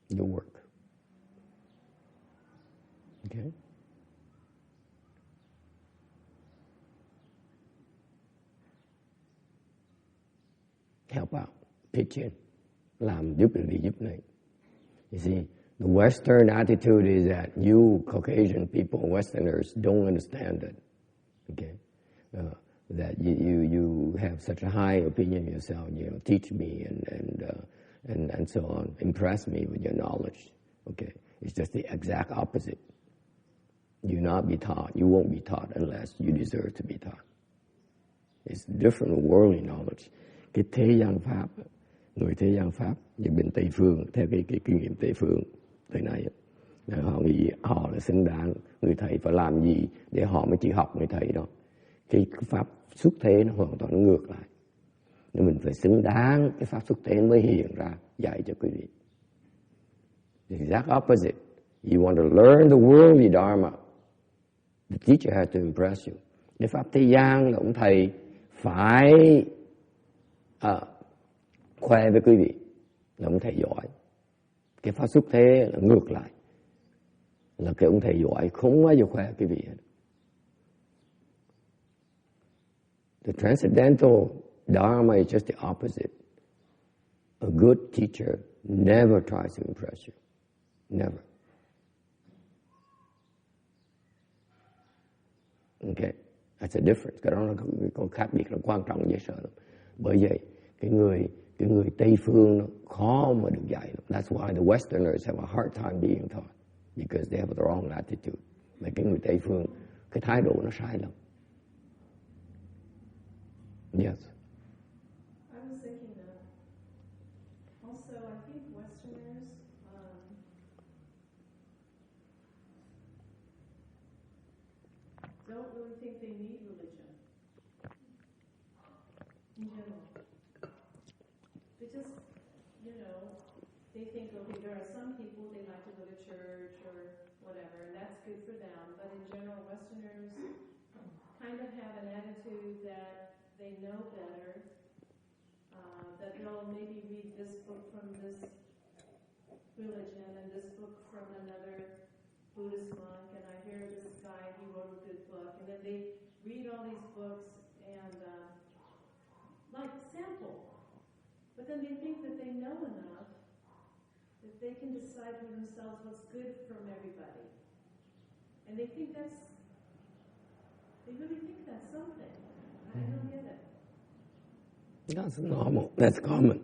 You work. Okay? Help out. Pitch in. Làm giúp được đi giúp này. You see, the Western attitude is that you Caucasian people, Westerners, don't understand it. Okay? That you have such a high opinion of yourself, teach me and so on, impress me with your knowledge. Okay, it's just the exact opposite. You not be taught, you won't be taught unless you deserve to be taught. It's different worldly knowledge. Cái thế gian pháp, người thế gian pháp, và bên Tây phương theo cái kinh nghiệm Tây phương thời này, họ nghĩ họ là xứng đáng, người thầy phải làm gì để họ mới chịu học người thầy đó. Cái pháp xuất thế nó hoàn toàn ngược lại. Nên mình phải xứng đáng cái pháp xuất thế mới hiện ra dạy cho quý vị. The exact opposite. You want to learn the worldly dharma. The teacher has to impress you. Cái pháp thế gian là ông thầy phải khoe với quý vị là ông thầy giỏi. Cái pháp xuất thế là ngược lại. Là cái ông thầy giỏi không bao giờ khoe quý vị hết. The transcendental dharma is just the opposite. A good teacher never tries to impress you. Never. Okay, that's a difference. Cái đó là có khác biệt là quan trọng dễ sợ lắm. Bởi vậy cái người Tây phương nó khó mà được dạy. That's why the Westerners have a hard time being taught because they have the wrong attitude. Mà cái người Tây phương cái thái độ nó sai lầm. Yes. I was thinking that also I think Westerners don't really think they need religion in general. They just, they think, okay, there are some people, they like to go to church or whatever, and that's good for them. But in general, Westerners kind of have an attitude that they know better, that they'll maybe read this book from this religion and this book from another Buddhist monk, and I hear this guy, he wrote a good book, and then they read all these books and like sample, but then they think that they know enough that they can decide for themselves what's good from everybody, and they think that's They really think that's something. I don't get it. That's normal. That's common.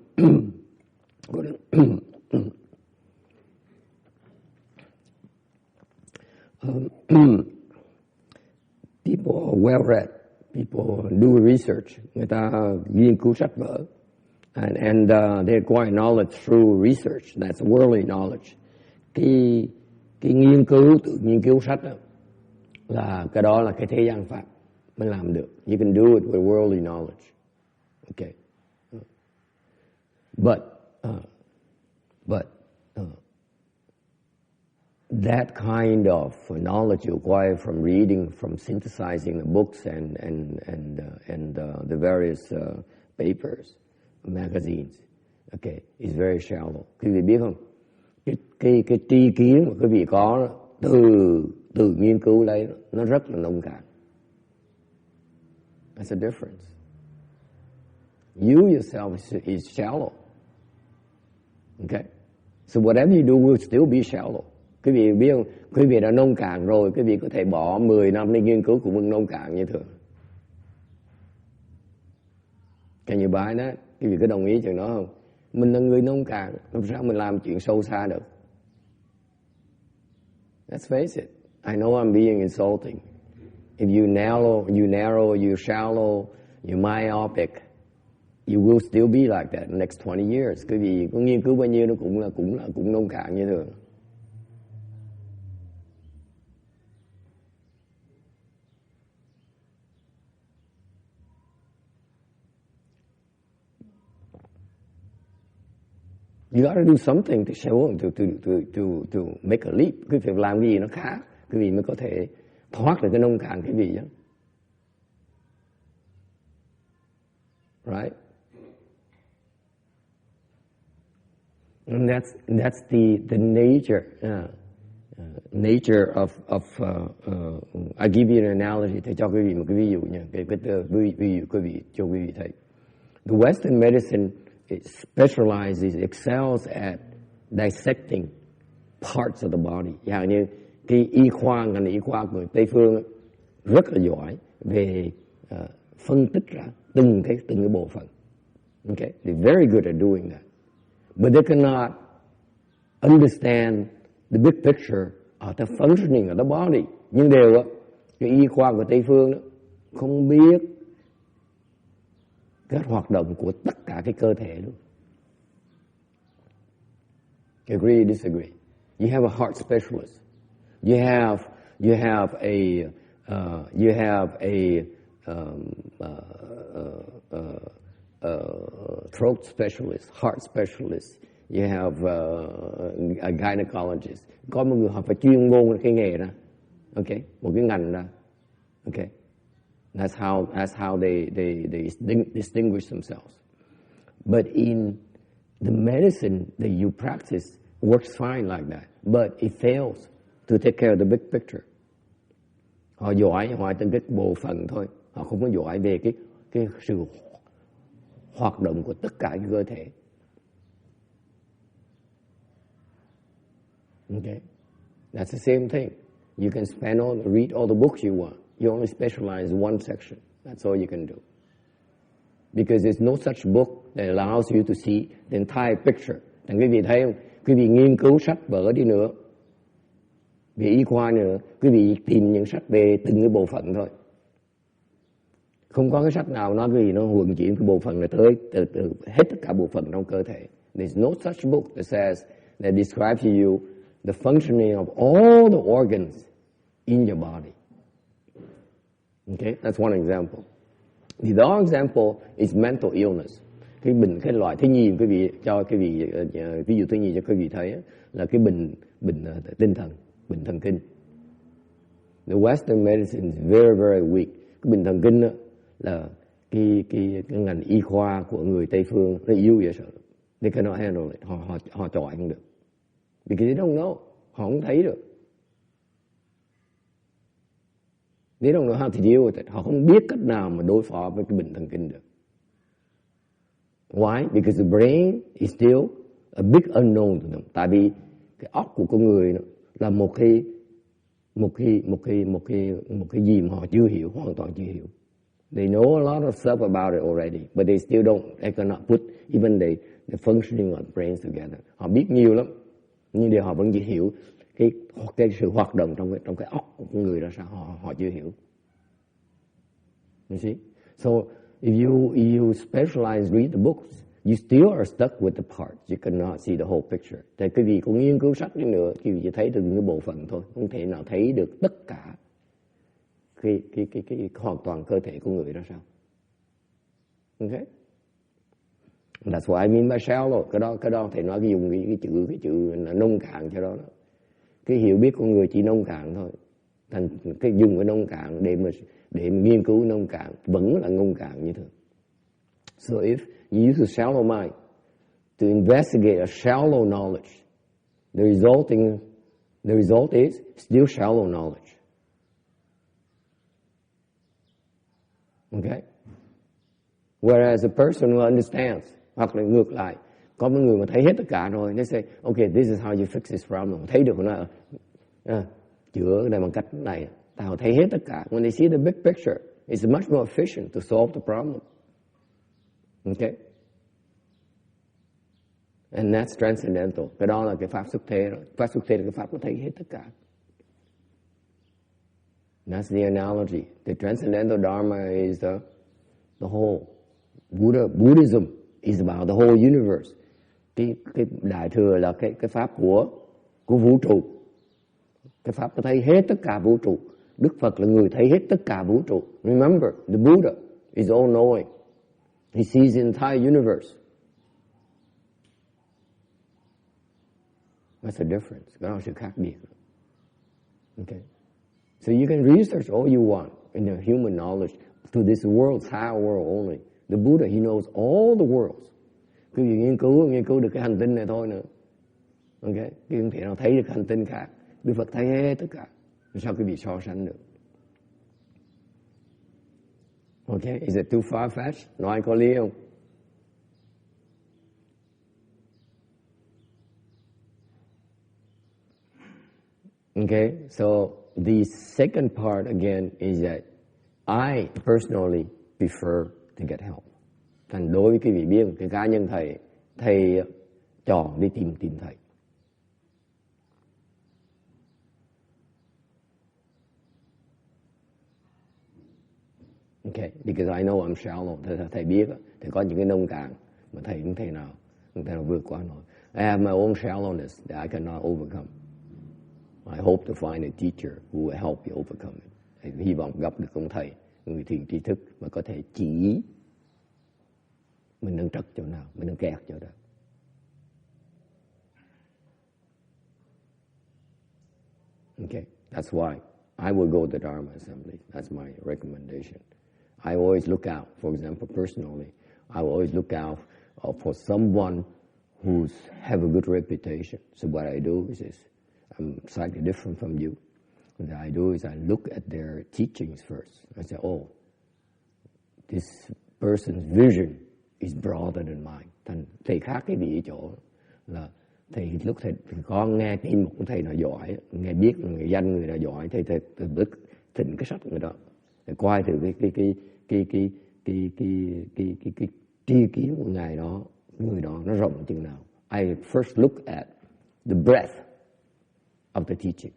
People are well read. People do research. Người ta nghiên cứu sách vở. And they acquire knowledge through research. That's worldly knowledge. Cái nghiên cứu, tự nghiên cứu sách đó, là cái đó là cái thế gian pháp mới làm được. You can do it with worldly knowledge. Okay. But that kind of knowledge you acquire from reading, from synthesizing the books and the various papers, magazines, okay, is very shallow. Quý vị biết không? Cái tri kiến mà quý vị có từ nghiên cứu lấy nó rất là nông cạn. That's a difference. You yourself is shallow. Okay? So whatever you do will still be shallow. Quý vị biết không? Quý vị đã nông cạn rồi, quý vị có thể bỏ 10 năm đi nghiên cứu cũng vẫn nông cạn như thường. Can you buy that? Quý vị có đồng ý chuyện đó không? Mình là người nông cạn, làm sao mình làm chuyện sâu xa được? Let's face it. I know I'm being insulting. If you narrow, you shallow, you myopic, you will still be like that in the next 20 years. Quý vị có nghiên cứu bao nhiêu nó cũng nông cạn như thường. You got to do something to show to make a leap. Quý vị phải làm cái gì nó khác, quý vị mới có thể thoát được cái nông cạn quý vị chứ. Right? And that's the nature of I give you an analogy để cho quý vị một cái ví dụ nha. Cái ví dụ quý vị cho quý vị thấy. The Western medicine it specializes, excels at dissecting parts of the body. Dạng như cái ngành y khoa của Tây phương rất là giỏi về phân tích ra từng cái bộ phận. Okay, they're very good at doing that, but they cannot understand the big picture of the functioning of the body. Nhưng đều cái y khoa của Tây phương đó không biết các hoạt động của tất cả cái cơ thể luôn. Agree or disagree? You have a heart specialist. You have a throat specialist, heart specialist. You have a gynecologist. Có một người họ phải chuyên môn cái nghề đó. Okay, một cái ngành đó. Okay. That's how they distinguish themselves. But in the medicine that you practice works fine like that, but it fails to take care of the big picture. Họ giỏi từng cái bộ phận thôi, họ không có giỏi về cái sự hoạt động của tất cả cái cơ thể. Okay, that's the same thing. You can read all the books you want. You only specialize in one section. That's all you can do. Because there's no such book that allows you to see the entire picture. Thành quý vị thấy không? Quý vị nghiên cứu sách vở đi nữa, về y khoa nữa, quý vị tìm những sách về từng cái bộ phận thôi. Không có cái sách nào nói cái gì nó vận chuyển cái bộ phận này tới hết tất cả bộ phận trong cơ thể. There's no such book that describes to you the functioning of all the organs in your body. Okay, that's one example. The other example is mental illness. Cái loại thứ nhì quý vị cho quý vị ví dụ thứ nhì cho quý vị thấy là cái bệnh tinh thần, bệnh thần kinh. The Western medicine is very very weak. Cái bệnh thần kinh đó là cái ngành y khoa của người Tây phương nó yếu vậy sợ. They cannot handle it. Họ chọi không được. Because they don't know. Họ không thấy được. They don't know how to deal with it. Họ không biết cách nào mà đối phó với cái bệnh thần kinh được. Why? Because the brain is still a big unknown to them. Tại vì cái óc của con người là một cái một cái gì mà họ chưa hiểu, hoàn toàn chưa hiểu. They know a lot of stuff about it already, but they cannot put even the functioning of the brains together. Họ biết nhiều lắm, nhưng điều họ vẫn chỉ hiểu cái sự hoạt động trong cái óc của con người ra sao, họ chưa hiểu. You see? So if you specialize, read the books, you still are stuck with the parts. You cannot see the whole picture. Thì cái gì cũng nghiên cứu sách đi nữa, chỉ thấy được những cái bộ phận thôi, không thể nào thấy được tất cả cái hoàn toàn cơ thể của người ra sao. Okay? That's what I mean by shallow. Cái đó thầy nói dùng cái chữ nông cạn cho đó. Cái hiểu biết của người chỉ nông cạn thôi. Thành cái dùng cái nông cạn để nghiên cứu nông cạn vẫn là nông cạn như thường. So if you use a shallow mind to investigate a shallow knowledge, the result is still shallow knowledge. Okay? Whereas a person who understands, hoặc là ngược lại, có một người mà thấy hết tất cả rồi, they say, okay, this is how you fix this problem. Thấy được nó chữa cái này bằng cách này, tao thấy hết tất cả. When they see the big picture, it's much more efficient to solve the problem. Okay? And that's transcendental. Cái đó là cái pháp xuất thế rồi. Pháp xuất thế là cái pháp có thấy hết tất cả. That's the analogy. The transcendental Dharma is the whole. Buddhism is about the whole universe. Cái đại thừa là cái pháp của vũ trụ. Cái pháp có thấy hết tất cả vũ trụ. Đức Phật là người thấy hết tất cả vũ trụ. Remember, the Buddha is all knowing. He sees the entire universe. That's the difference. Cái đó là sự khác biệt. Okay. So you can research all you want in the human knowledge to this world's higher world only. The Buddha, he knows all the worlds. Cứ nghiên cứu được cái hành tinh này thôi nữa. Okay? Cái không thể nào thấy được hành tinh khác. Đức Phật thấy hết tất cả. Sao quý vị so sánh được? Okay, is it too far-fetched? Nói có lý không? Okay, so the second part again is that I personally prefer to get help. Thành đối với quý vị biết, cái cá nhân thầy chọn đi tìm thầy. Okay, because I know I'm shallow. Thầy biết, thầy có những cái nông cạn mà thầy không thể nào vượt qua nổi. I have my own shallowness that I cannot overcome. I hope to find a teacher who will help you overcome it. Thầy hy vọng gặp được ông thầy, người thiền tri thức mà có thể chỉ mình đang trật chỗ nào, mình đang kẹt chỗ đó. Okay, that's why I will go to the Dharma assembly. That's my recommendation. I always look out, for example, personally, I will always look out for someone who's have a good reputation. So what I do is I'm slightly different from you. What I do is I look at their teachings first. I say, oh, this person's vision is broader than mine. Thành thầy khác cái vị ở chỗ là thầy lúc thầy có nghe tin một thầy nào giỏi, nghe biết người danh người nào giỏi, thầy đức thịnh cái sách người đó, thầy coi từ cái tri kiến của ngài đó, người đó nó rộng chừng nào. I first look at the breadth of the teaching.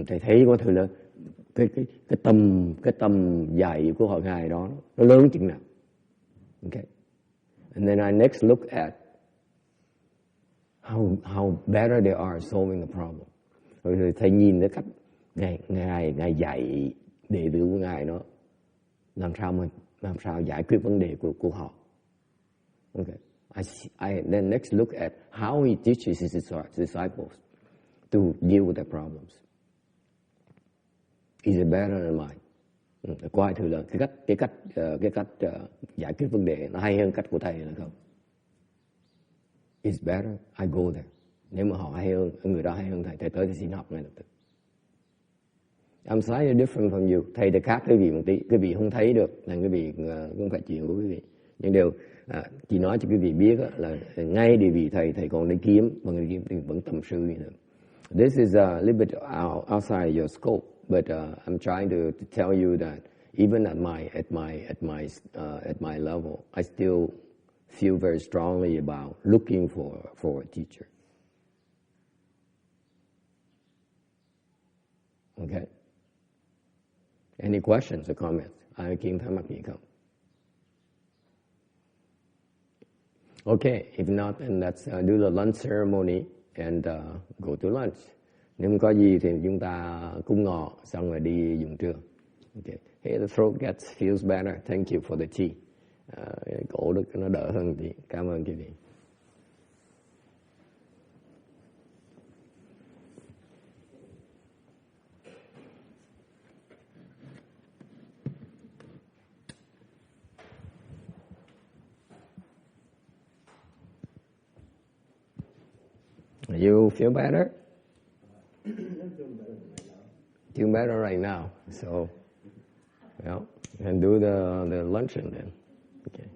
Thầy thấy có thể là cái tầm dạy của họ ngài đó nó lớn chừng nào. Okay. And then I next look at how better they are solving the problem. Rồi thầy nhìn cái cách ngài dạy đệ tử của ngài đó làm sao giải quyết vấn đề của họ. Okay. I then next look at how he teaches his disciples to deal with their problems. Is it better than mine? Coi thử là cái cách giải quyết vấn đề nó hay hơn cách của thầy là không? It's better, I go there. Nếu mà họ hay hơn, người đó hay hơn thầy tới thì xin học ngay lập tức. I'm slightly different from you. Thầy thì khác quý vị một tí. Quý vị không thấy được là quý vị không phải chuyện của quý vị. Nhưng điều chỉ nói cho quý vị biết là ngay điều vị thầy còn đi kiếm, mà người kiếm thì vẫn tầm sư như thế. This is a little bit outside your scope, but I'm trying to tell you that even at my level, I still feel very strongly about looking for a teacher. Okay. Any questions or comments? Ai kiến thắc mắc gì không? Okay, if not, then let's do the lunch ceremony and go to lunch. Nếu không có gì thì chúng ta cúng ngọ xong rồi đi dùng trưa. Okay. Hey, the throat feels better. Thank you for the tea. Cổ đức nó đỡ hơn tí. Cảm ơn quý vị. You feel better? Feel better right now. So, well, you can do the luncheon then. Okay.